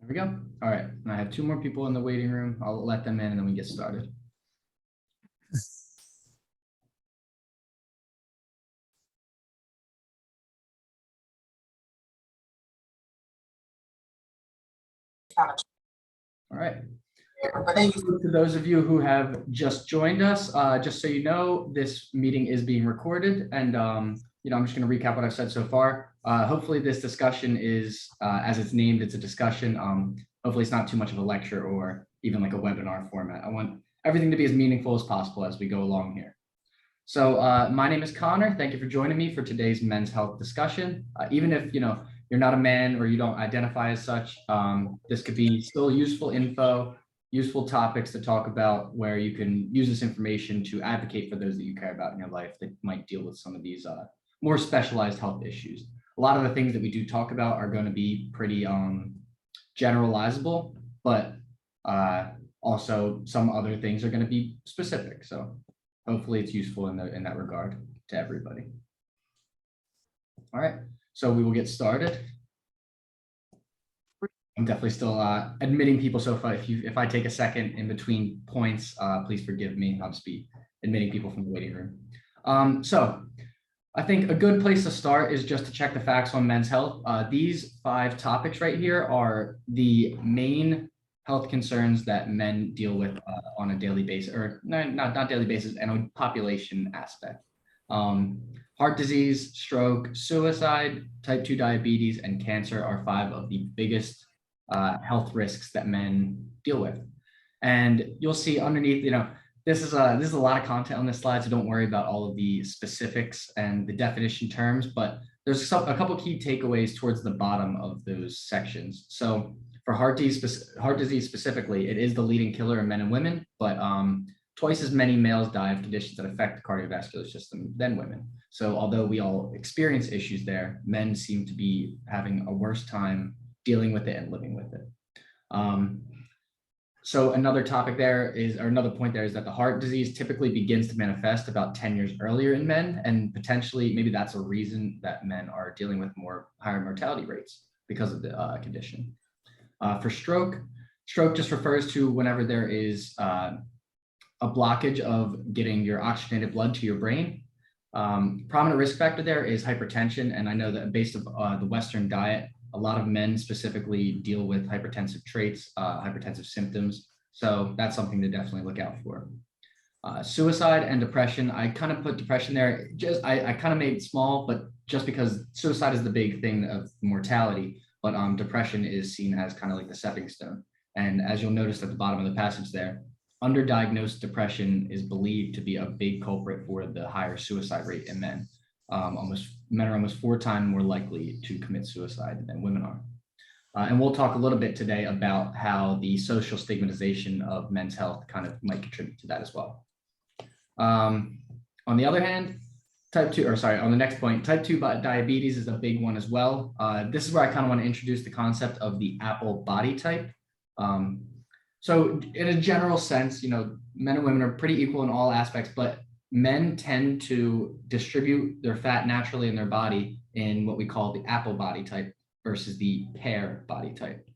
There we go. All right. And I have two more people in the waiting room. I'll let them in and then we get started. All right. To those of you who have just joined us, just so you know, this meeting is being recorded, and I'm just going to recap what I've said so far. Hopefully, this discussion is, as it's named, it's a discussion. Hopefully, it's not too much of a lecture or even like a webinar format. I want everything to be as meaningful as possible as we go along here. So, my name is Connor. Thank you for joining me for today's men's health discussion. Even if you're not a man or you don't identify as such, this could be still useful info, useful topics to talk about, where you can use this information to advocate for those that you care about in your life that might deal with some of these more specialized health issues. A lot of the things that we do talk about are going to be pretty generalizable, but also some other things are going to be specific. So hopefully it's useful in that regard to everybody. All right, so we will get started. I'm definitely still admitting people. So if I take a second in between points, please forgive me. I'll just be admitting people from the waiting room. So I think a good place to start is just to check the facts on men's health. These 5 topics right here are the main health concerns that men deal with on a daily basis, or not daily basis, and a population aspect. Heart disease, stroke, suicide, type 2 diabetes, and cancer are 5 of the biggest health risks that men deal with. And you'll see underneath, this is a lot of content on this slide, so don't worry about all of the specifics and the definition terms, but there's a couple key takeaways towards the bottom of those sections. So for heart disease specifically, it is the leading killer in men and women, but twice as many males die of conditions that affect the cardiovascular system than women. So although we all experience issues there, men seem to be having a worse time dealing with it and living with it. So another topic there is, or another point there is that the heart disease typically begins to manifest about 10 years earlier in men, and potentially maybe that's a reason that men are dealing with higher mortality rates because of the condition. For stroke just refers to whenever there is a blockage of getting your oxygenated blood to your brain. Prominent risk factor there is hypertension, and I know that based on the Western diet, a lot of men specifically deal with hypertensive traits, hypertensive symptoms. So that's something to definitely look out for. Suicide and depression, I kind of put depression there. I kind of made it small, but just because suicide is the big thing of mortality, but depression is seen as kind of like the stepping stone. And as you'll notice at the bottom of the passage there, underdiagnosed depression is believed to be a big culprit for the higher suicide rate in men. Men are almost 4 times more likely to commit suicide than women are. And we'll talk a little bit today about how the social stigmatization of men's health kind of might contribute to that as well. On the other hand, on the next point, type 2 diabetes is a big one as well. This is where I kind of want to introduce the concept of the Apple body type. So in a general sense, men and women are pretty equal in all aspects, but men tend to distribute their fat naturally in their body in what we call the Apple body type versus the pear body type.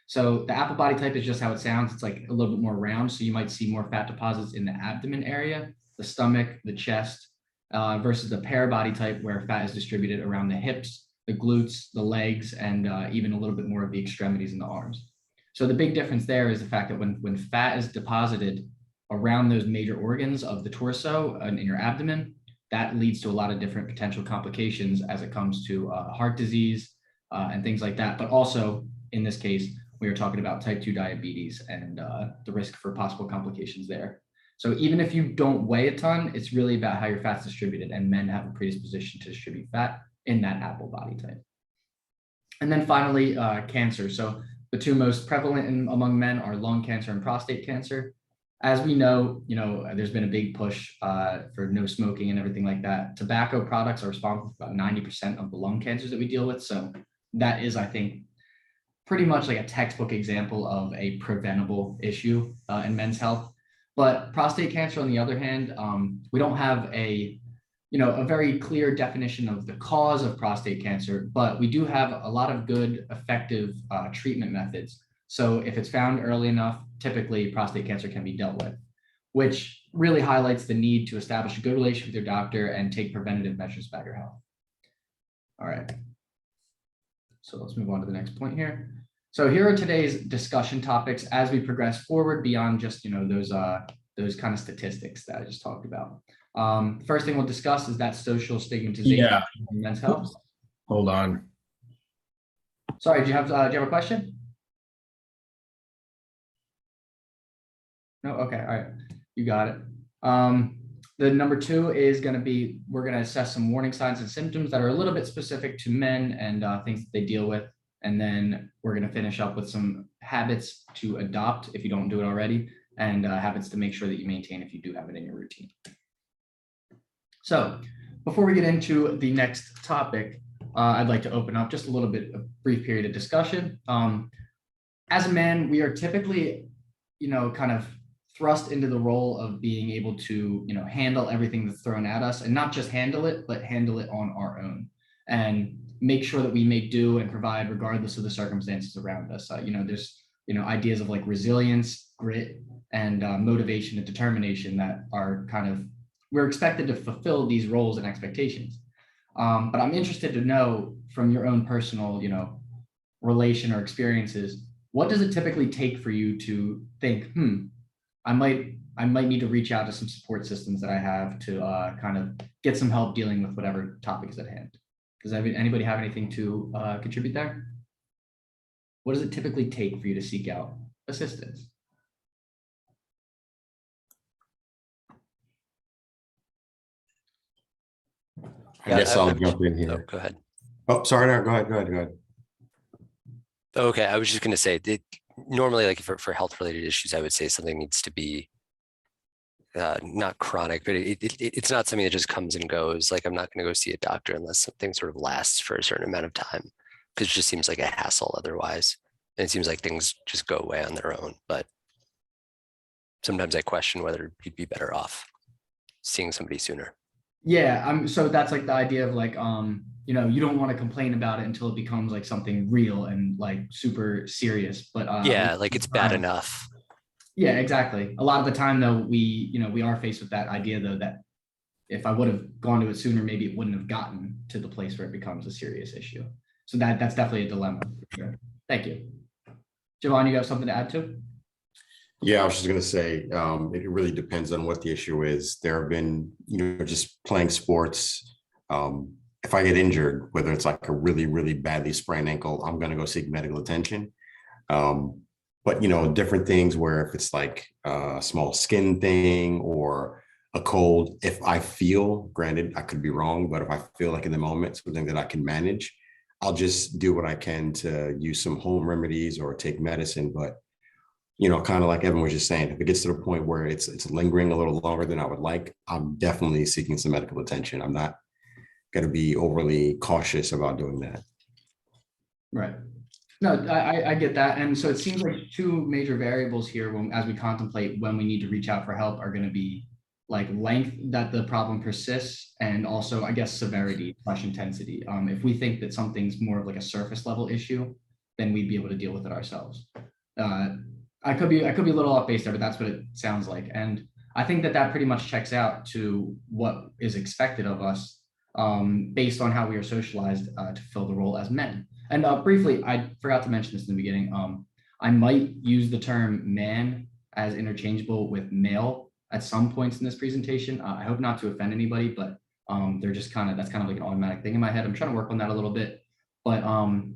So the Apple body type is just how it sounds. It's like a little bit more round. So you might see more fat deposits in the abdomen area, the stomach, the chest, versus the pear body type where fat is distributed around the hips, the glutes, the legs, and even a little bit more of the extremities and the arms. So the big difference there is the fact that when fat is deposited around those major organs of the torso and in your abdomen, that leads to a lot of different potential complications as it comes to heart disease and things like that. But also in this case, we are talking about type 2 diabetes and the risk for possible complications there. So even if you don't weigh a ton, it's really about how your fat's distributed, and men have a predisposition to distribute fat in that Apple body type. And then finally, cancer. So the 2 most prevalent among men are lung cancer and prostate cancer. As we know, there's been a big push for no smoking and everything like that. Tobacco products are responsible for about 90% of the lung cancers that we deal with. So that is, I think, pretty much like a textbook example of a preventable issue in men's health. But prostate cancer, on the other hand, we don't have a very clear definition of the cause of prostate cancer, but we do have a lot of good, effective treatment methods. So if it's found early enough, typically prostate cancer can be dealt with, which really highlights the need to establish a good relationship with your doctor and take preventative measures about your health. All right. So let's move on to the next point here. So here are today's discussion topics as we progress forward beyond just, those kind of statistics that I just talked about. First thing we'll discuss is that social stigmatization of men's health. Hold on. Sorry, do you have a question? No, okay, all right, you got it. The number 2 is going to be, we're going to assess some warning signs and symptoms that are a little bit specific to men and things that they deal with. And then we're going to finish up with some habits to adopt if you don't do it already, and habits to make sure that you maintain if you do have it in your routine. So before we get into the next topic, I'd like to open up just a little bit of a brief period of discussion. As a man, we are typically, kind of thrust into the role of being able to, handle everything that's thrown at us, and not just handle it, but handle it on our own and make sure that we make do and provide regardless of the circumstances around us. There's, ideas of like resilience, grit, and motivation and determination that are we're expected to fulfill these roles and expectations. But I'm interested to know from your own personal, relation or experiences, what does it typically take for you to think, I might need to reach out to some support systems that I have to kind of get some help dealing with whatever topic is at hand? Does anybody have anything to contribute there? What does it typically take for you to seek out assistance? I guess I'll jump in here. Oh, go ahead. Oh, sorry, no, go ahead. Okay, I was just going to say, normally, like for health-related issues, I would say something needs to be not chronic, but it's not something that just comes and goes. Like, I'm not going to go see a doctor unless something sort of lasts for a certain amount of time, because it just seems like a hassle otherwise. And it seems like things just go away on their own. But sometimes I question whether you'd be better off seeing somebody sooner. Yeah, so that's like the idea of like, you don't want to complain about it until it becomes like something real and like super serious. But yeah, like it's bad enough. Yeah, exactly. A lot of the time though, we are faced with that idea though, that if I would have gone to it sooner, maybe it wouldn't have gotten to the place where it becomes a serious issue. So that's definitely a dilemma for sure. Thank you. Javon, you got something to add to? Yeah, I was just going to say, it really depends on what the issue is. There have been, just playing sports. If I get injured, whether it's like a really, really badly sprained ankle, I'm going to go seek medical attention. But, different things where if it's like a small skin thing or a cold, if I feel, granted, I could be wrong, but if I feel like in the moment, something that I can manage, I'll just do what I can to use some home remedies or take medicine. But kind of like Evan was just saying, if it gets to the point where it's lingering a little longer than I would like, I'm definitely seeking some medical attention. I'm not going to be overly cautious about doing that. Right. No, I get that. And so it seems like 2 major variables here as we contemplate when we need to reach out for help are going to be like length that the problem persists, and also, I guess, severity / intensity. If we think that something's more of like a surface level issue, then we'd be able to deal with it ourselves. I could be a little off base there, but that's what it sounds like. And I think that pretty much checks out to what is expected of us based on how we are socialized to fill the role as men. And briefly, I forgot to mention this in the beginning. I might use the term man as interchangeable with male at some points in this presentation. I hope not to offend anybody, but that's kind of like an automatic thing in my head. I'm trying to work on that a little bit. But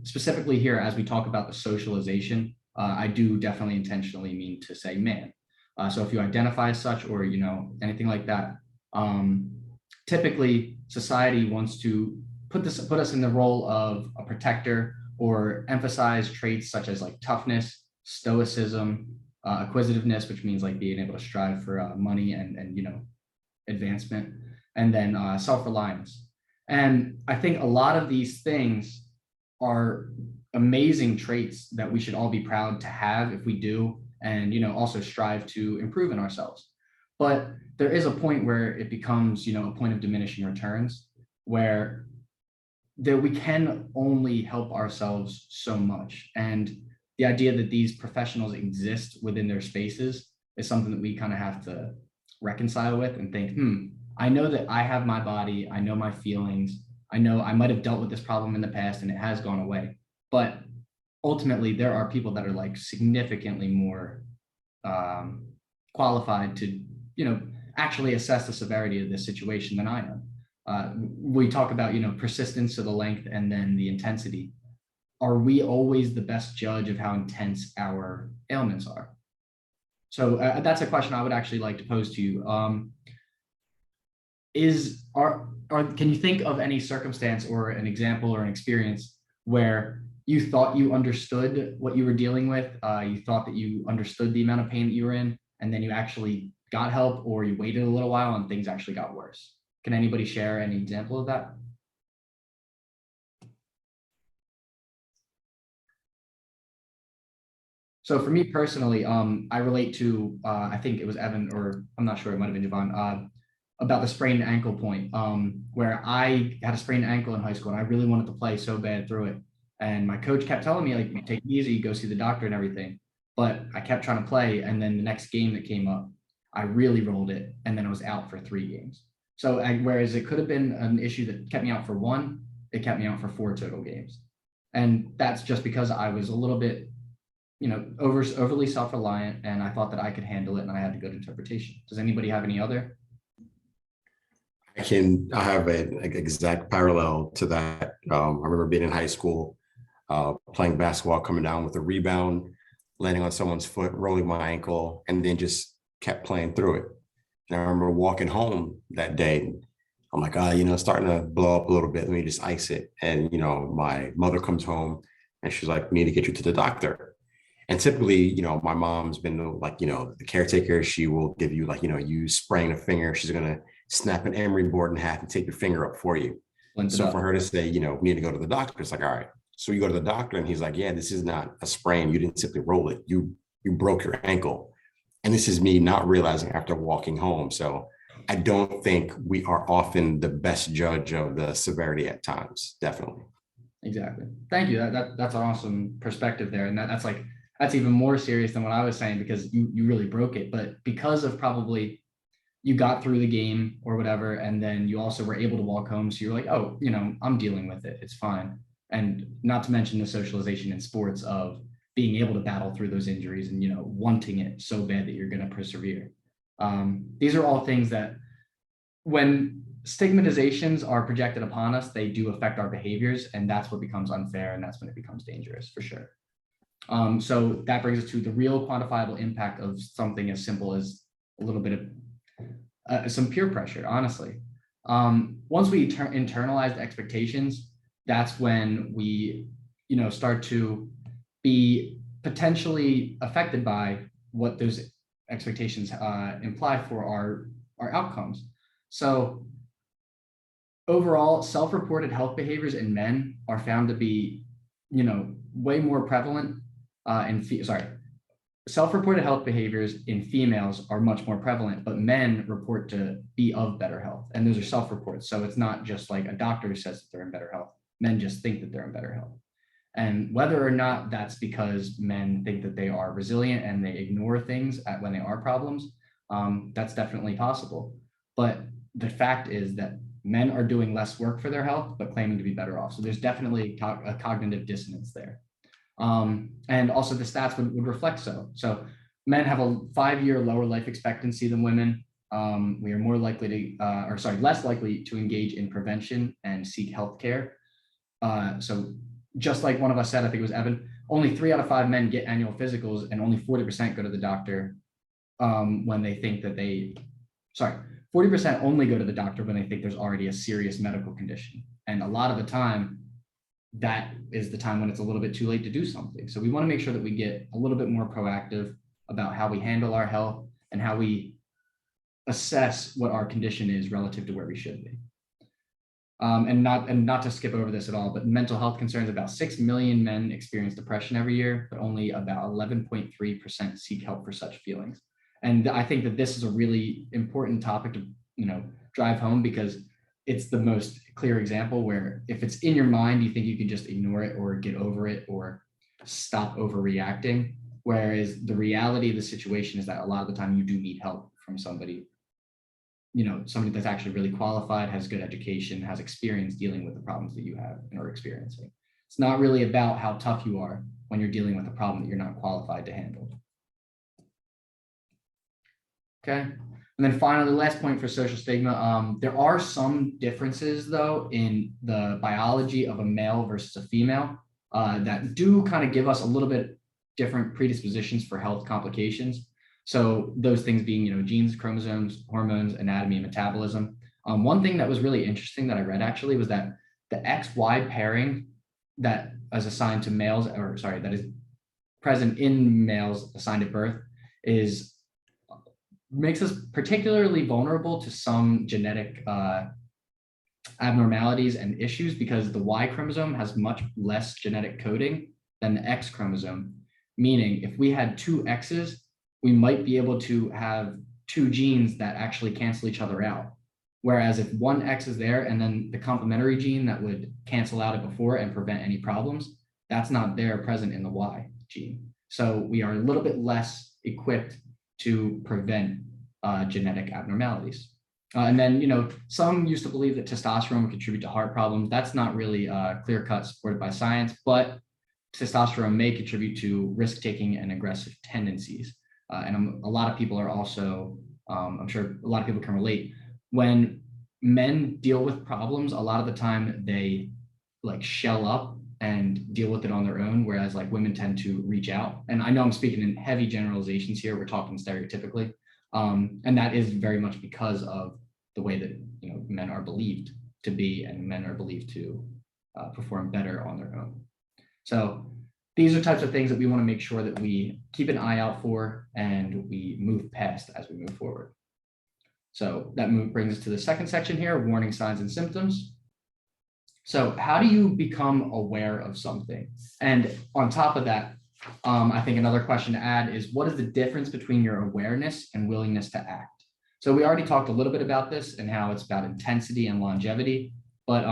specifically here, as we talk about the socialization, I do definitely intentionally mean to say man. So if you identify as such or, anything like that, typically society wants to put us in the role of a protector or emphasize traits such as like toughness, stoicism, acquisitiveness, which means like being able to strive for money and advancement, and then self-reliance. And I think a lot of these things are amazing traits that we should all be proud to have if we do, and also strive to improve in ourselves. But there is a point where it becomes a point of diminishing returns, where we can only help ourselves so much. And the idea that these professionals exist within their spaces is something that we kind of have to reconcile with and think, I know that I have my body, I know my feelings, I know I might have dealt with this problem in the past and it has gone away, but ultimately there are people that are like significantly more qualified to, actually assess the severity of this situation than I am. We talk about, persistence to the length and then the intensity. Are we always the best judge of how intense our ailments are? So that's a question I would actually like to pose to you. Can you think of any circumstance or an example or an experience where you thought you understood what you were dealing with, you thought that you understood the amount of pain that you were in, and then you actually got help, or you waited a little while and things actually got worse? Can anybody share any example of that? So for me personally, I relate to, I think it was Evan, or I'm not sure, it might've been Javon, about the sprained ankle point, where I had a sprained ankle in high school and I really wanted to play so bad through it. And my coach kept telling me, like, take it easy, go see the doctor and everything. But I kept trying to play. And then the next game that came up, I really rolled it. And then I was out for 3 games. So whereas it could have been an issue that kept me out for 1, it kept me out for 4 total games. And that's just because I was a little bit, overly self-reliant, and I thought that I could handle it and I had a good interpretation. Does anybody have any other? I have an exact parallel to that. I remember being in high school, playing basketball, coming down with a rebound, landing on someone's foot, rolling my ankle, and then just kept playing through it. And I remember walking home that day. I'm like, starting to blow up a little bit. Let me just ice it. And, my mother comes home and she's like, we need to get you to the doctor. And typically, my mom's been like, the caretaker. She will give you like, you spraying a finger. She's going to snap an emery board in half and take your finger up for you. So for her to say, we need to go to the doctor, it's like, all right. So you go to the doctor and he's like, yeah, this is not a sprain. You didn't simply roll it. You broke your ankle. And this is me not realizing after walking home. So I don't think we are often the best judge of the severity at times. Definitely. Exactly. Thank you. That's an awesome perspective there. And that's even more serious than what I was saying, because you really broke it. But because of probably you got through the game or whatever, and then you also were able to walk home. So you're like, oh, I'm dealing with it. It's fine. And not to mention the socialization in sports of being able to battle through those injuries and, wanting it so bad that you're going to persevere. These are all things that when stigmatizations are projected upon us, they do affect our behaviors, and that's what becomes unfair. And that's when it becomes dangerous for sure. So that brings us to the real quantifiable impact of something as simple as a little bit of some peer pressure, honestly. Once we internalize the expectations, that's when we, start to be potentially affected by what those expectations imply for our outcomes. So overall, self-reported health behaviors in men are found to be, way more prevalent self-reported health behaviors in females are much more prevalent, but men report to be of better health. And those are self-reports. So it's not just like a doctor who says that they're in better health. Men just think that they're in better health. And whether or not that's because men think that they are resilient and they ignore things when they are problems, that's definitely possible. But the fact is that men are doing less work for their health, but claiming to be better off. So there's definitely a cognitive dissonance there. And also the stats would reflect so. So men have a 5-year lower life expectancy than women. We are more likely to, less likely to engage in prevention and seek healthcare. So just like one of us said, I think it was Evan, only 3 out of 5 men get annual physicals, and only 40% go to the doctor when they think that 40% only go to the doctor when they think there's already a serious medical condition. And a lot of the time, that is the time when it's a little bit too late to do something. So we want to make sure that we get a little bit more proactive about how we handle our health and how we assess what our condition is relative to where we should be. And not to skip over this at all, but mental health concerns, about 6 million men experience depression every year, but only about 11.3% seek help for such feelings. And I think that this is a really important topic to, drive home, because it's the most clear example where if it's in your mind, you think you can just ignore it or get over it or stop overreacting. Whereas the reality of the situation is that a lot of the time you do need help from somebody, somebody that's actually really qualified, has good education, has experience dealing with the problems that you have and are experiencing. It's not really about how tough you are when you're dealing with a problem that you're not qualified to handle. Okay. And then finally, the last point for social stigma, there are some differences though in the biology of a male versus a female that do kind of give us a little bit different predispositions for health complications. So those things being, genes, chromosomes, hormones, anatomy, and metabolism. One thing that was really interesting that I read actually was that the XY pairing that is assigned to males, that is present in males assigned at birth makes us particularly vulnerable to some genetic abnormalities and issues because the Y chromosome has much less genetic coding than the X chromosome. Meaning if we had two X's, we might be able to have two genes that actually cancel each other out. Whereas if one X is there and then the complementary gene that would cancel out it before and prevent any problems, that's not there present in the Y gene. So we are a little bit less equipped to prevent genetic abnormalities. And then, some used to believe that testosterone would contribute to heart problems. That's not really clear-cut supported by science, but testosterone may contribute to risk-taking and aggressive tendencies. And a lot of people are also, I'm sure a lot of people can relate. When men deal with problems, a lot of the time they like shell up and deal with it on their own, whereas like women tend to reach out. And I know I'm speaking in heavy generalizations here. We're talking stereotypically. And that is very much because of the way that men are believed to be, and men are believed to perform better on their own. So these are types of things that we want to make sure that we keep an eye out for and we move past as we move forward. So that brings us to the second section here, warning signs and symptoms. So how do you become aware of something? And on top of that, I think another question to add is, what is the difference between your awareness and willingness to act? So we already talked a little bit about this and how it's about intensity and longevity, but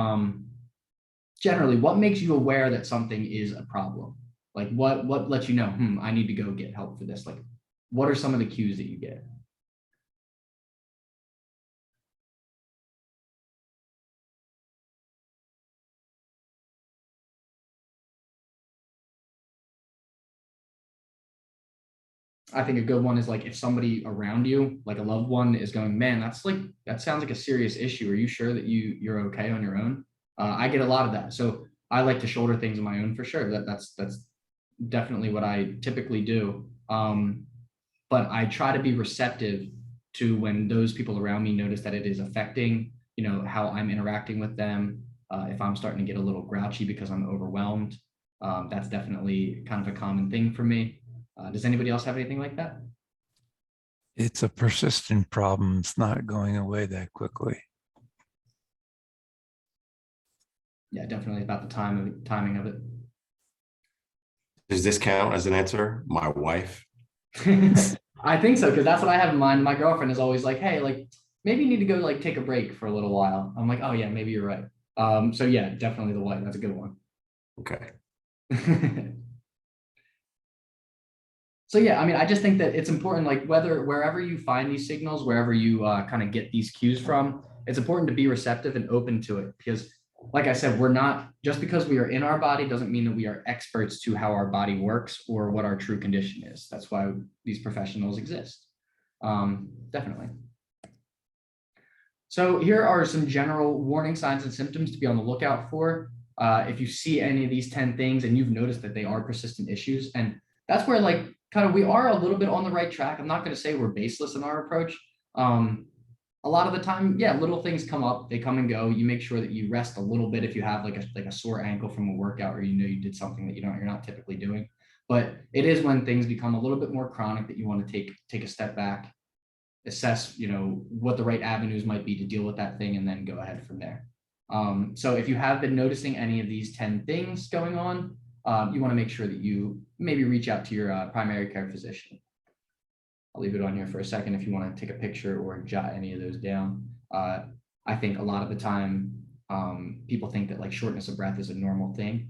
generally, what makes you aware that something is a problem? Like what lets you know, I need to go get help for this? Like, what are some of the cues that you get? I think a good one is like if somebody around you, like a loved one, is going, man, that sounds like a serious issue. Are you sure that you're okay on your own? I get a lot of that. So I like to shoulder things on my own for sure. That's definitely what I typically do. But I try to be receptive to when those people around me notice that it is affecting, how I'm interacting with them. If I'm starting to get a little grouchy because I'm overwhelmed, that's definitely kind of a common thing for me. Does anybody else have anything like that? It's a persistent problem. It's not going away that quickly. Yeah, definitely about the timing of it. Does this count as an answer? My wife? I think so, because that's what I have in mind. My girlfriend is always like, hey, like maybe you need to go like take a break for a little while. I'm like, oh yeah, maybe you're right. So yeah, definitely the wife. That's a good one. Okay. So yeah, I mean, I just think that it's important, like wherever you find these signals, wherever you kind of get these cues from, it's important to be receptive and open to it. Because like I said, we're not, just because we are in our body doesn't mean that we are experts to how our body works or what our true condition is. That's why these professionals exist. Definitely. So here are some general warning signs and symptoms to be on the lookout for. If you see any of these 10 things and you've noticed that they are persistent issues, and that's where like kind of we are a little bit on the right track. I'm not going to say we're baseless in our approach. A lot of the time, yeah, little things come up, they come and go. You make sure that you rest a little bit if you have like a sore ankle from a workout, or you did something that you're not typically doing. But it is when things become a little bit more chronic that you want to take a step back, assess what the right avenues might be to deal with that thing, and then go ahead from there. So if you have been noticing any of these 10 things going on, you want to make sure that you maybe reach out to your primary care physician. I'll leave it on here for a second if you want to take a picture or jot any of those down. I think a lot of the time people think that like shortness of breath is a normal thing.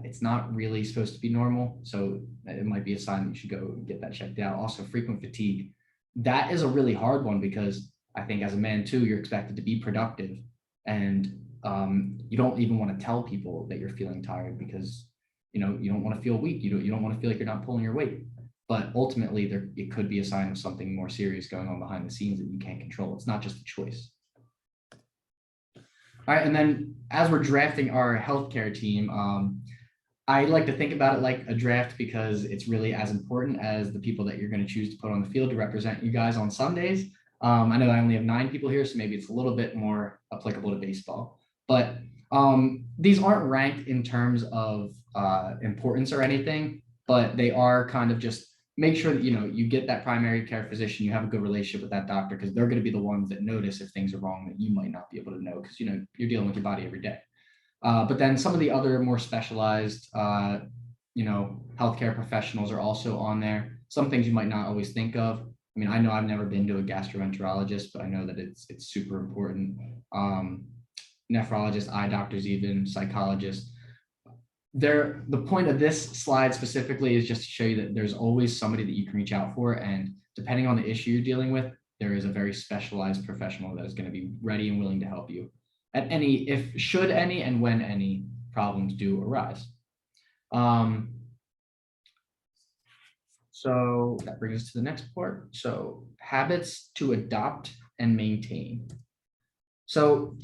It's not really supposed to be normal. So it might be a sign that you should go get that checked out. Also, frequent fatigue. That is a really hard one because I think as a man too, you're expected to be productive, and you don't even want to tell people that you're feeling tired because you don't want to feel weak. You don't want to feel like you're not pulling your weight. But ultimately, it could be a sign of something more serious going on behind the scenes that you can't control. It's not just a choice. All right, and then as we're drafting our healthcare team, I like to think about it like a draft because it's really as important as the people that you're going to choose to put on the field to represent you guys on Sundays. I know I only have 9 people here, so maybe it's a little bit more applicable to baseball. But these aren't ranked in terms of importance or anything, but they are kind of just make sure that you get that primary care physician, you have a good relationship with that doctor, because they're going to be the ones that notice if things are wrong that you might not be able to know, because you're dealing with your body every day. But then some of the other more specialized healthcare professionals are also on there. Some things you might not always think of. I mean, I know I've never been to a gastroenterologist, but I know that it's super important. Nephrologists, eye doctors, even psychologists. The point of this slide specifically is just to show you that there's always somebody that you can reach out for, and depending on the issue you're dealing with, there is a very specialized professional that is going to be ready and willing to help you at should any and when any problems do arise. So that brings us to the next part. So habits to adopt and maintain. So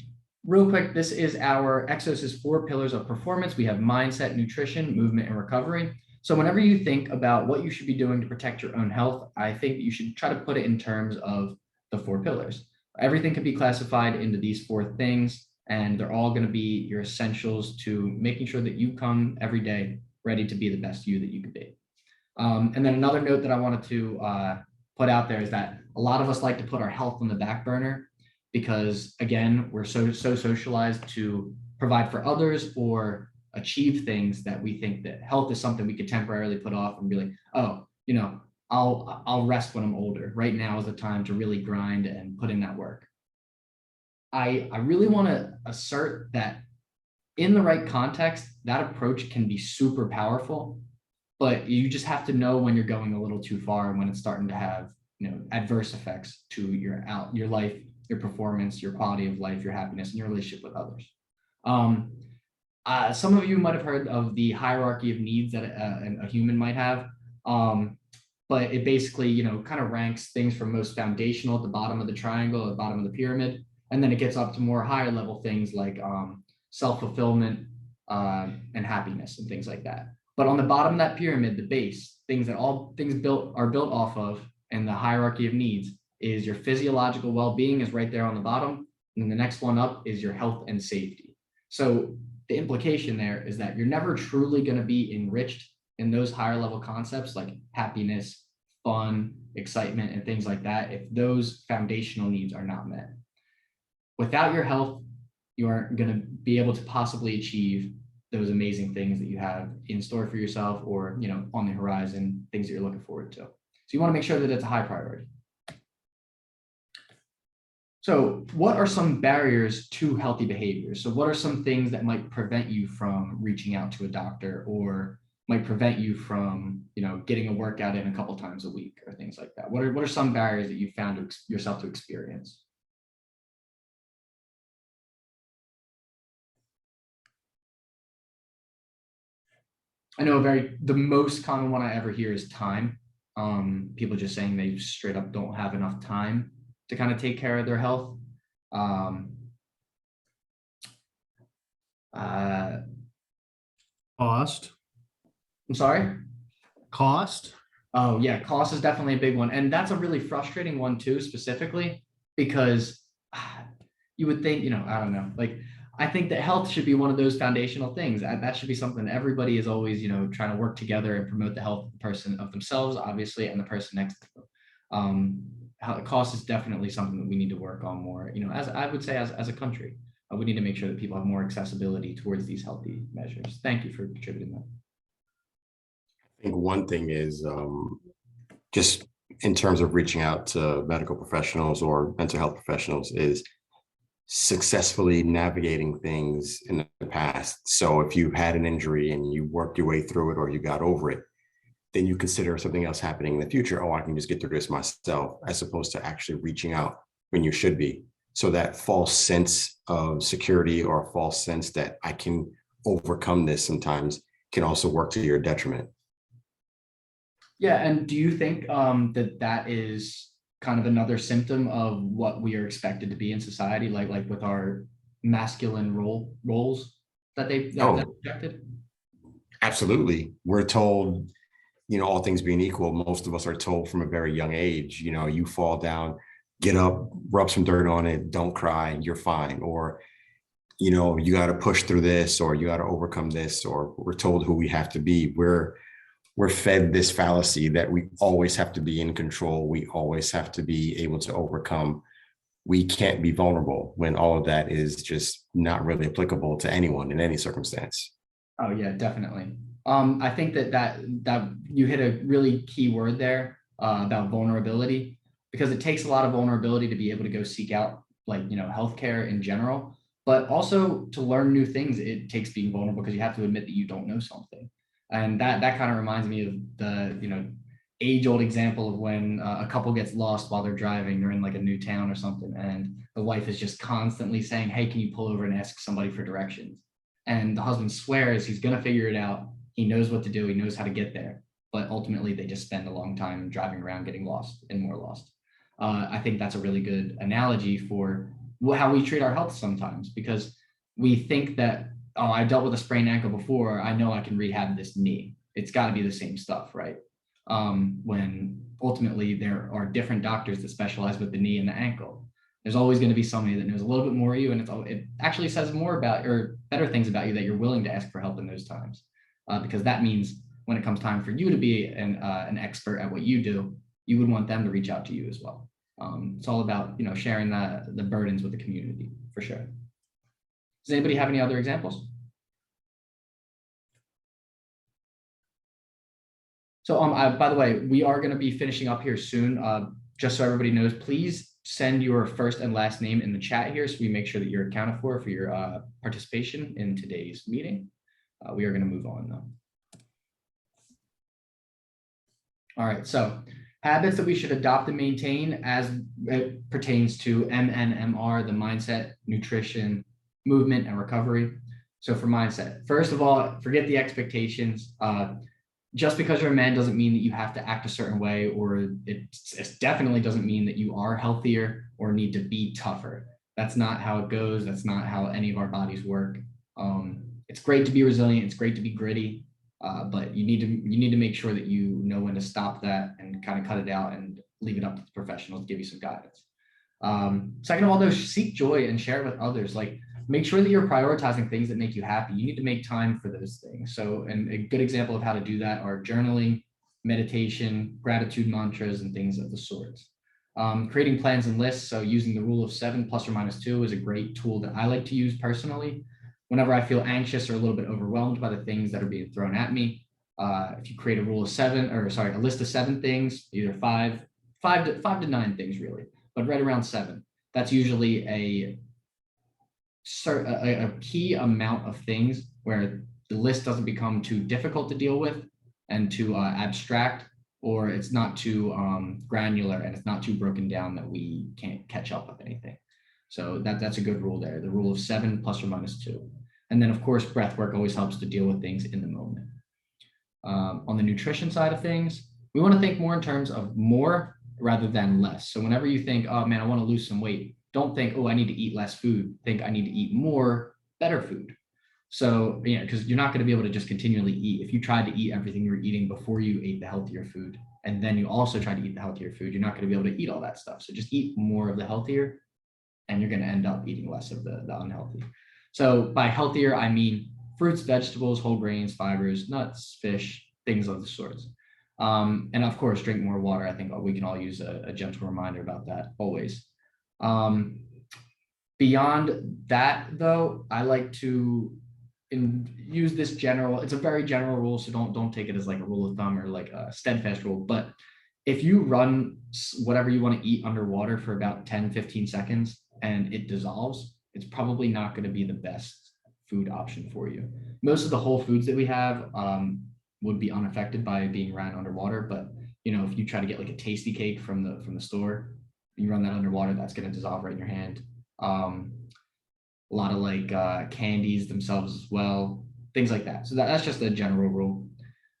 real quick, this is our Exos's 4 pillars of performance. We have mindset, nutrition, movement, and recovery. So whenever you think about what you should be doing to protect your own health, I think that you should try to put it in terms of the 4 pillars. Everything can be classified into these 4 things, and they're all going to be your essentials to making sure that you come every day ready to be the best you that you could be. And then another note that I wanted to put out there is that a lot of us like to put our health on the back burner because, again, we're so socialized to provide for others or achieve things that we think that health is something we could temporarily put off and be like, oh, I'll rest when I'm older. Right now is the time to really grind and put in that work. I really want to assert that in the right context, that approach can be super powerful, but you just have to know when you're going a little too far and when it's starting to have, adverse effects to your life, your performance, your quality of life, your happiness, and your relationship with others. Some of you might have heard of the hierarchy of needs that a human might have. But it basically, kind of ranks things from most foundational at the bottom of the triangle, at the bottom of the pyramid. And then it gets up to more higher level things like self-fulfillment and happiness and things like that. But on the bottom of that pyramid, the base, things are built off of, and the hierarchy of needs is your physiological well-being is right there on the bottom. And then the next one up is your health and safety. So the implication there is that you're never truly going to be enriched in those higher level concepts like happiness, fun, excitement, and things like that if those foundational needs are not met. Without your health, you aren't going to be able to possibly achieve those amazing things that you have in store for yourself or, on the horizon, things that you're looking forward to. So you want to make sure that it's a high priority. So what are some barriers to healthy behavior? So what are some things that might prevent you from reaching out to a doctor or might prevent you from, getting a workout in a couple times a week or things like that? What are some barriers that you found yourself to experience? I know the most common one I ever hear is time. People just saying they straight up don't have enough time to kind of take care of their health. Cost. I'm sorry? Cost. Oh yeah, cost is definitely a big one. And that's a really frustrating one too, specifically because you would think, I don't know, like I think that health should be one of those foundational things. That should be something everybody is always, trying to work together and promote the health of the person of themselves, obviously, and the person next to them. Cost is definitely something that we need to work on more, as I would say, as a country. We need to make sure that people have more accessibility towards these healthy measures. Thank you for contributing that. I think one thing is just in terms of reaching out to medical professionals or mental health professionals is successfully navigating things in the past. So if you had an injury and you worked your way through it or you got over it, then you consider something else happening in the future. Oh, I can just get through this myself, as opposed to actually reaching out when you should be. So that false sense of security or a false sense that I can overcome this sometimes can also work to your detriment. Yeah, and do you think that that is kind of another symptom of what we are expected to be in society, like with our masculine roles that that's Oh, projected? absolutely. We're told, all things being equal, most of us are told from a very young age, you fall down, get up, rub some dirt on it, don't cry, you're fine. Or, you got to push through this, or you got to overcome this, or we're told who we have to be. We're fed this fallacy that we always have to be in control. We always have to be able to overcome. We can't be vulnerable, when all of that is just not really applicable to anyone in any circumstance. Oh yeah, definitely. I think that you hit a really key word there about vulnerability, because it takes a lot of vulnerability to be able to go seek out healthcare in general, but also to learn new things. It takes being vulnerable, because you have to admit that you don't know something, and that kind of reminds me of the age-old example of when a couple gets lost while they're driving. They're in like a new town or something, and the wife is just constantly saying, "Hey, can you pull over and ask somebody for directions?" And the husband swears he's going to figure it out. He knows what to do. He knows how to get there. But ultimately, they just spend a long time driving around, getting lost and more lost. I think that's a really good analogy for how we treat our health sometimes, because we think that, oh, I dealt with a sprained ankle before, I know I can rehab this knee. It's got to be the same stuff, right? When ultimately there are different doctors that specialize with the knee and the ankle. There's always going to be somebody that knows a little bit more of you, and it actually says more about, or better things about you, that you're willing to ask for help in those times, because that means when it comes time for you to be an expert at what you do, you would want them to reach out to you as well. It's all about sharing the burdens with the community, for sure. Does anybody have any other examples? So by the way, we are going to be finishing up here soon. Just so everybody knows, please send your first and last name in the chat here, so we make sure that you're accounted for your participation in today's meeting. We are going to move on though. All right, so habits that we should adopt and maintain as it pertains to MNMR, the mindset, nutrition, movement, and recovery. So for mindset, first of all, forget the expectations. Just because you're a man doesn't mean that you have to act a certain way, or it definitely doesn't mean that you are healthier or need to be tougher. That's not how it goes. That's not how any of our bodies work. It's great to be resilient. It's great to be gritty, but you need to make sure that you know when to stop that and kind of cut it out and leave it up to the professionals to give you some guidance. Second of all, though, seek joy and share it with others. Like, make sure that you're prioritizing things that make you happy. You need to make time for those things. So, and a good example of how to do that are journaling, meditation, gratitude mantras, and things of the sorts. Creating plans and lists. So using the rule of 7 + or -2 is a great tool that I like to use personally whenever I feel anxious or a little bit overwhelmed by the things that are being thrown at me. If you create a a list of 7 things, either five to 9 things really, but right around 7. That's usually a key amount of things where the list doesn't become too difficult to deal with and too abstract, or it's not too granular and it's not too broken down that we can't catch up with anything. So that's a good rule there, the rule of 7 + or -2. And then of course, breath work always helps to deal with things in the moment. On the nutrition side of things, we want to think more in terms of more rather than less. So whenever you think, oh man, I want to lose some weight, don't think, oh, I need to eat less food. Think I need to eat more, better food. So, because you're not going to be able to just continually eat. If you tried to eat everything you were eating before you ate the healthier food, and then you also tried to eat the healthier food, you're not going to be able to eat all that stuff. So just eat more of the healthier, and you're going to end up eating less of the unhealthy. So by healthier, I mean fruits, vegetables, whole grains, fibers, nuts, fish, things of the sorts. And of course, drink more water. I think we can all use a gentle reminder about that always. Beyond that, though, I like to use this general, it's a very general rule, so don't take it as like a rule of thumb or like a steadfast rule, but if you run whatever you want to eat underwater for about 10-15 seconds and it dissolves, it's probably not going to be the best food option for you. Most of the whole foods that we have would be unaffected by being ran underwater. But if you try to get like a tasty cake from the store, you run that underwater, that's going to dissolve right in your hand. A lot of like candies themselves as well, things like that. So that's just a general rule.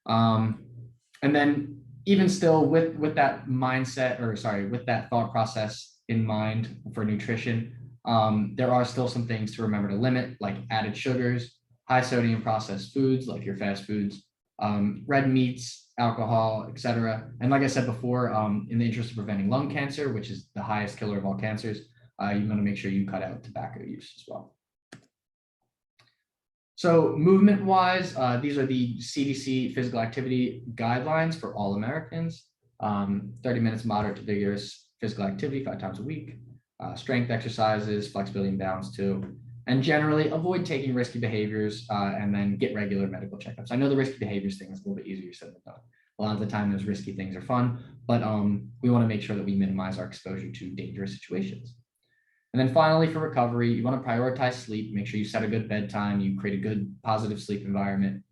And then even still with that mindset, or sorry, with that thought process in mind for nutrition, there are still some things to remember to limit, like added sugars, high sodium processed foods, like your fast foods, red meats, alcohol, etc. And like I said before, in the interest of preventing lung cancer, which is the highest killer of all cancers, you want to make sure you cut out tobacco use as well. So movement wise, these are the CDC physical activity guidelines for all Americans. 30 minutes moderate to vigorous physical activity 5 times a week, strength exercises, flexibility and balance too, and generally avoid taking risky behaviors, and then get regular medical checkups. I know the risky behaviors thing is a little bit easier said than done. A lot of the time those risky things are fun, but we want to make sure that we minimize our exposure to dangerous situations. And then finally, for recovery, you want to prioritize sleep. Make sure you set a good bedtime. You create a good, positive sleep environment.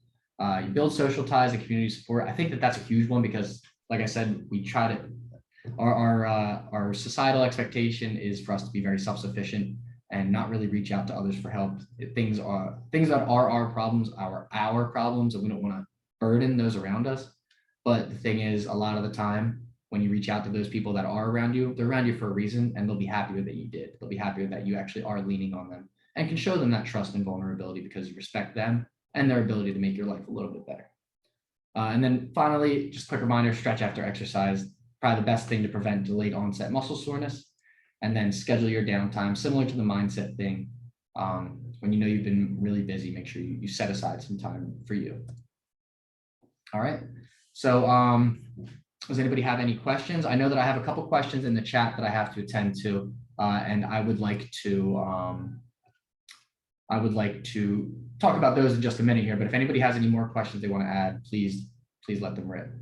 You build social ties and community support. I think that that's a huge one because, like I said, we try to. Our societal expectation is for us to be very self-sufficient and not really reach out to others for help. Things that are our problems are our problems, and we don't want to burden those around us. But the thing is, a lot of the time, when you reach out to those people that are around you, they're around you for a reason, and they'll be happy with that you did. They'll be happy with that you actually are leaning on them and can show them that trust and vulnerability because you respect them and their ability to make your life a little bit better. And then finally, just a quick reminder, stretch after exercise, probably the best thing to prevent delayed onset muscle soreness. And then schedule your downtime, similar to the mindset thing. When you know you've been really busy, make sure you set aside some time for you. All right. So does anybody have any questions? I know that I have a couple questions in the chat that I have to attend to, and I would like to talk about those in just a minute here. But if anybody has any more questions they want to add, please let them rip.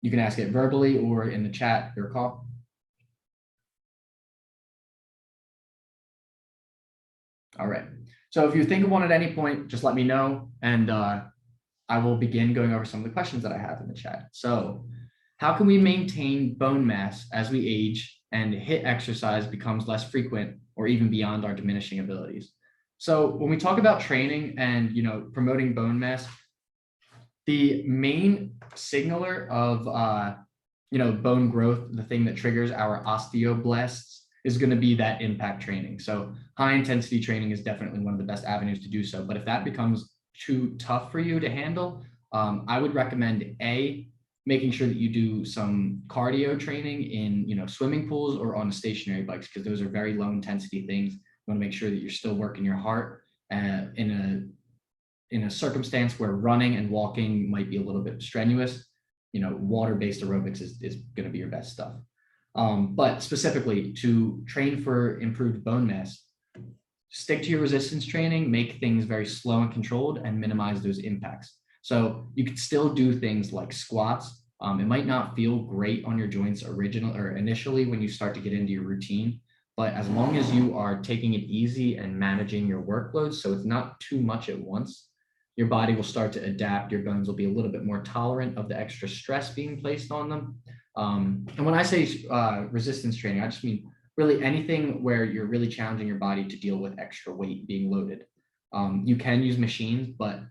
You can ask it verbally or in the chat, your call. All right. So if you think of one at any point, just let me know, and I will begin going over some of the questions that I have in the chat. So how can we maintain bone mass as we age and HIIT exercise becomes less frequent or even beyond our diminishing abilities? So when we talk about training and promoting bone mass, the main signaler of bone growth, the thing that triggers our osteoblasts, is going to be that impact training. So high intensity training is definitely one of the best avenues to do so. But if that becomes too tough for you to handle, I would recommend making sure that you do some cardio training in swimming pools or on stationary bikes, because those are very low intensity things. You want to make sure that you're still working your heart in a circumstance where running and walking might be a little bit strenuous. Water-based aerobics is going to be your best stuff. But specifically to train for improved bone mass, stick to your resistance training, make things very slow and controlled, and minimize those impacts. So you could still do things like squats. It might not feel great on your joints initially when you start to get into your routine, but as long as you are taking it easy and managing your workload, so it's not too much at once, your body will start to adapt. Your bones will be a little bit more tolerant of the extra stress being placed on them. And when I say resistance training, I just mean really anything where you're really challenging your body to deal with extra weight being loaded. You can use machines, but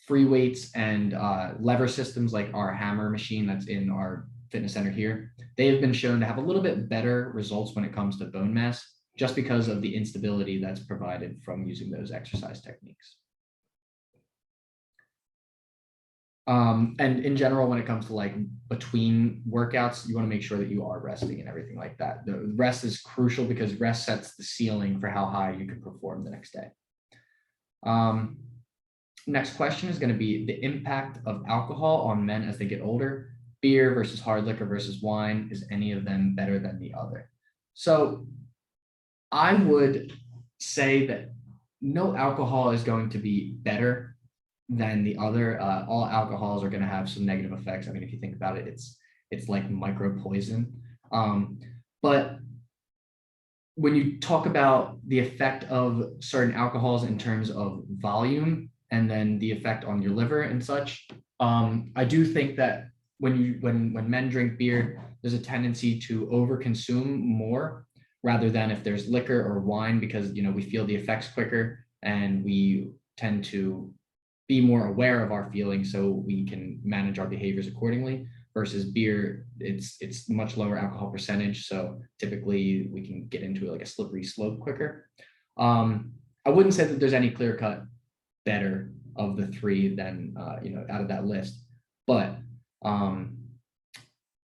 free weights and lever systems like our hammer machine that's in our fitness center here, they have been shown to have a little bit better results when it comes to bone mass, just because of the instability that's provided from using those exercise techniques. And in general, when it comes to like between workouts, you want to make sure that you are resting and everything like that. The rest is crucial because rest sets the ceiling for how high you can perform the next day. Next question is going to be the impact of alcohol on men as they get older. Beer versus hard liquor versus wine. Is any of them better than the other? So I would say that no alcohol is going to be better than the other. All alcohols are going to have some negative effects. I mean, if you think about it, it's like micro poison. But when you talk about the effect of certain alcohols in terms of volume and then the effect on your liver and such, I do think that when men drink beer, there's a tendency to overconsume more rather than if there's liquor or wine, because we feel the effects quicker and we tend to be more aware of our feelings so we can manage our behaviors accordingly. Versus beer, it's much lower alcohol percentage, so typically we can get into like a slippery slope quicker. I wouldn't say that there's any clear cut better of the three than out of that list, but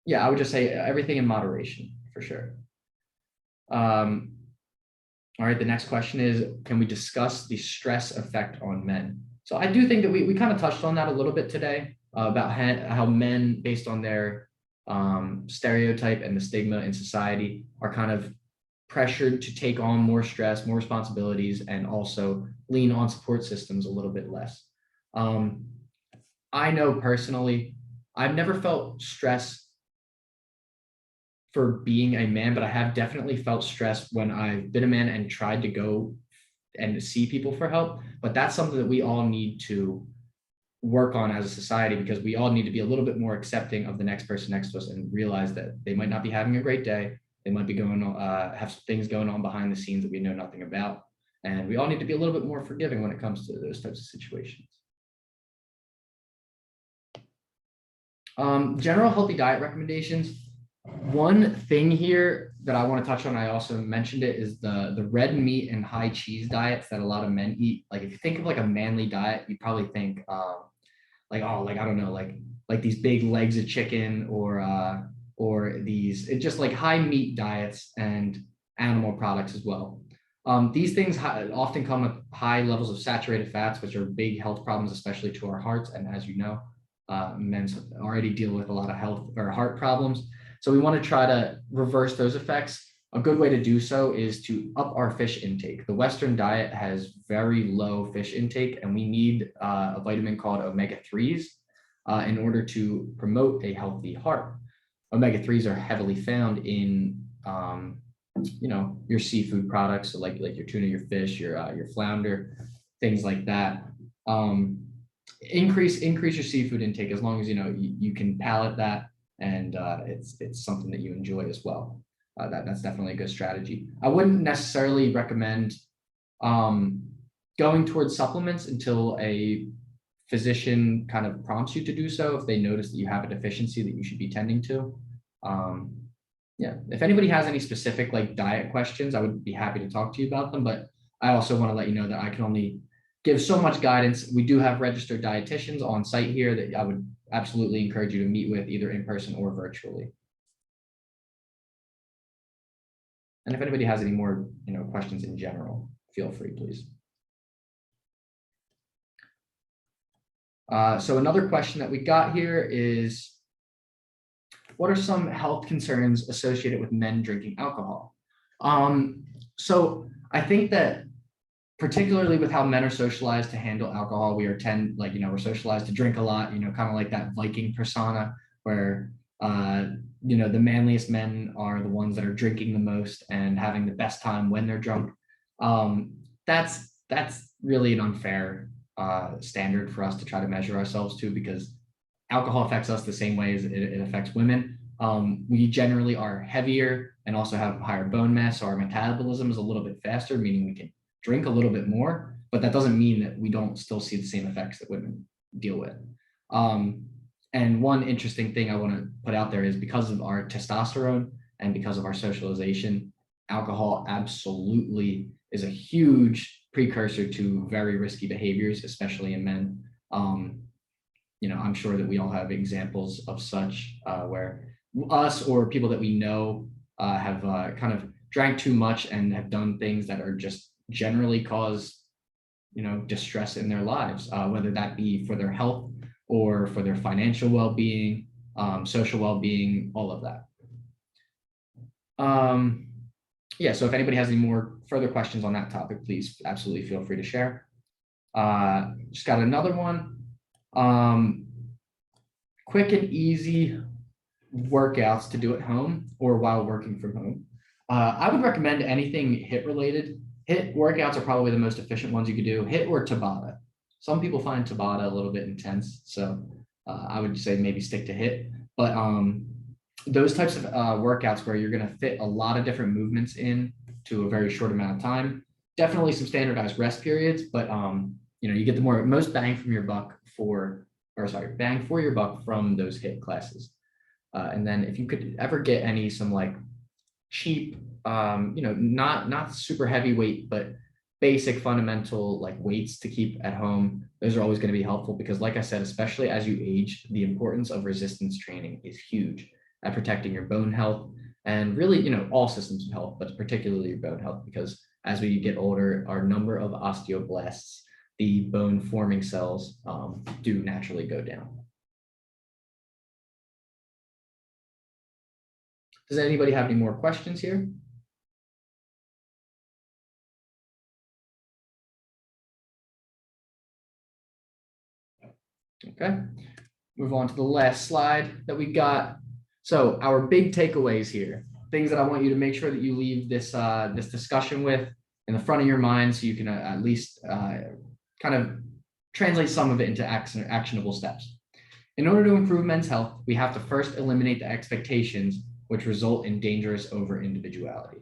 yeah, I would just say everything in moderation for sure. All right, the next question is, can we discuss the stress effect on men? So I do think that we kind of touched on that a little bit today. About how men, based on their stereotype and the stigma in society, are kind of pressured to take on more stress, more responsibilities, and also lean on support systems a little bit less. I know personally, I've never felt stress for being a man, but I have definitely felt stress when I've been a man and tried to go and see people for help. But that's something that we all need to work on as a society, because we all need to be a little bit more accepting of the next person next to us and realize that they might not be having a great day. They might be going on, have things going on behind the scenes that we know nothing about. And we all need to be a little bit more forgiving when it comes to those types of situations. General healthy diet recommendations. One thing here that I want to touch on, I also mentioned it, is the red meat and high cheese diets that a lot of men eat. Like if you think of like a manly diet, you probably think I don't know, like these big legs of chicken or these just like high meat diets and animal products as well. These things often come with high levels of saturated fats, which are big health problems, especially to our hearts. And as you know, men already deal with a lot of health or heart problems. So we want to try to reverse those effects. A good way to do so is to up our fish intake. The Western diet has very low fish intake, and we need a vitamin called omega-3s in order to promote a healthy heart. Omega-3s are heavily found in your seafood products, so like your tuna, your fish, your flounder, things like that. Increase your seafood intake as long as you can palate that, and it's something that you enjoy as well. That's definitely a good strategy. I wouldn't necessarily recommend going towards supplements until a physician kind of prompts you to do so, if they notice that you have a deficiency that you should be tending to. Yeah, if anybody has any specific like diet questions, I would be happy to talk to you about them, but I also want to let you know that I can only give so much guidance. We do have registered dietitians on site here that I would absolutely encourage you to meet with, either in person or virtually. And if anybody has any more, questions in general, feel free, please. So another question that we got here is, what are some health concerns associated with men drinking alcohol? So I think that particularly with how men are socialized to handle alcohol, we're socialized to drink a lot, kind of like that Viking persona where, the manliest men are the ones that are drinking the most and having the best time when they're drunk. That's really an unfair standard for us to try to measure ourselves to, because alcohol affects us the same way as it affects women. We generally are heavier and also have higher bone mass, so our metabolism is a little bit faster, meaning we can drink a little bit more, but that doesn't mean that we don't still see the same effects that women deal with. And one interesting thing I want to put out there is, because of our testosterone and because of our socialization, alcohol absolutely is a huge precursor to very risky behaviors, especially in men. I'm sure that we all have examples of such where us or people that we know have kind of drank too much and have done things that are just generally cause distress in their lives, whether that be for their health or for their financial well-being, social well-being, all of that. Yeah, so if anybody has any more further questions on that topic, please absolutely feel free to share. Just got another one. Quick and easy workouts to do at home or while working from home. I would recommend anything HIIT related. HIIT workouts are probably the most efficient ones you could do. HIIT or Tabata. Some people find Tabata a little bit intense, so I would say maybe stick to HIIT. But those types of workouts where you're going to fit a lot of different movements in to a very short amount of time, definitely some standardized rest periods, but you get the most bang from your buck bang for your buck from those HIIT classes. And then if you could ever get some like cheap, not super heavyweight, but basic fundamental like weights to keep at home, those are always going to be helpful because, like I said, especially as you age, the importance of resistance training is huge at protecting your bone health and really, all systems of health, but particularly your bone health, because as we get older, our number of osteoblasts, the bone forming cells, do naturally go down. Does anybody have any more questions here? Okay, move on to the last slide that we got. So our big takeaways here, things that I want you to make sure that you leave this this discussion with in the front of your mind, so you can at least kind of translate some of it into actionable steps. In order to improve men's health, we have to first eliminate the expectations which result in dangerous over individuality.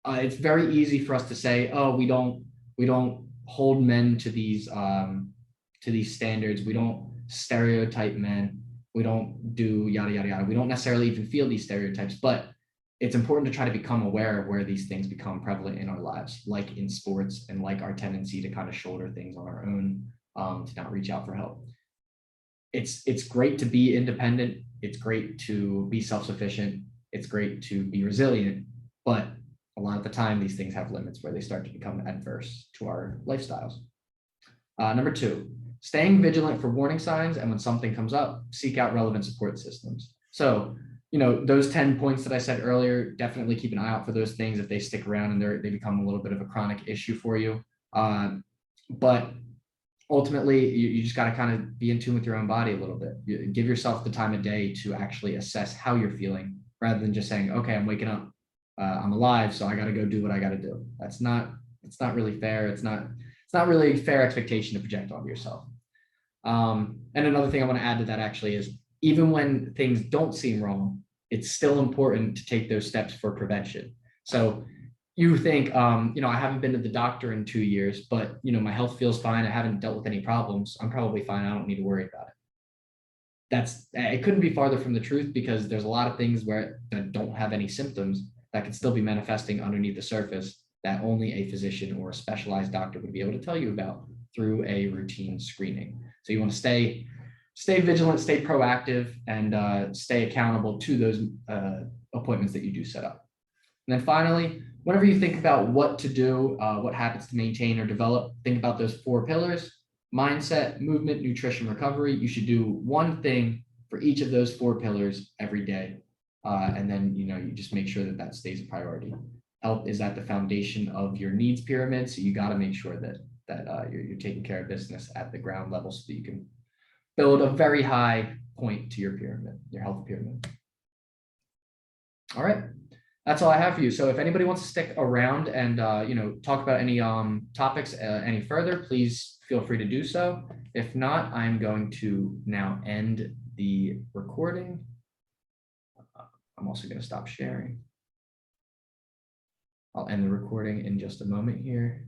It's very easy for us to say, oh, we don't hold men to these standards. We don't stereotype men. We don't do yada, yada, yada. We don't necessarily even feel these stereotypes, but it's important to try to become aware of where these things become prevalent in our lives, like in sports and like our tendency to kind of shoulder things on our own, to not reach out for help. It's great to be independent. It's great to be self-sufficient. It's great to be resilient, but a lot of the time, these things have limits where they start to become adverse to our lifestyles. Number 2, staying vigilant for warning signs, and when something comes up, seek out relevant support systems. So, those 10 points that I said earlier, definitely keep an eye out for those things if they stick around and they become a little bit of a chronic issue for you. But ultimately, you just got to kind of be in tune with your own body a little bit. You give yourself the time of day to actually assess how you're feeling, rather than just saying, okay, I'm waking up, I'm alive, so I got to go do what I got to do. It's not really fair. It's not really a fair expectation to project onto yourself. And another thing I want to add to that actually is, even when things don't seem wrong, it's still important to take those steps for prevention. So you think, I haven't been to the doctor in 2 years, but my health feels fine. I haven't dealt with any problems. I'm probably fine. I don't need to worry about it. It couldn't be farther from the truth, because there's a lot of things that don't have any symptoms that could still be manifesting underneath the surface that only a physician or a specialized doctor would be able to tell you about through a routine screening. So you want to stay vigilant, stay proactive, and stay accountable to those appointments that you do set up. And then finally, whenever you think about what to do, what habits to maintain or develop, think about those 4 pillars: mindset, movement, nutrition, recovery. You should do one thing for each of those 4 pillars every day. And then, you just make sure that stays a priority. Health is at the foundation of your needs pyramid. So you got to make sure that you're taking care of business at the ground level, so that you can build a very high point to your pyramid, your health pyramid. All right. That's all I have for you. So if anybody wants to stick around and talk about any topics any further, please feel free to do so. If not, I'm going to now end the recording. I'm also going to stop sharing. I'll end the recording in just a moment here.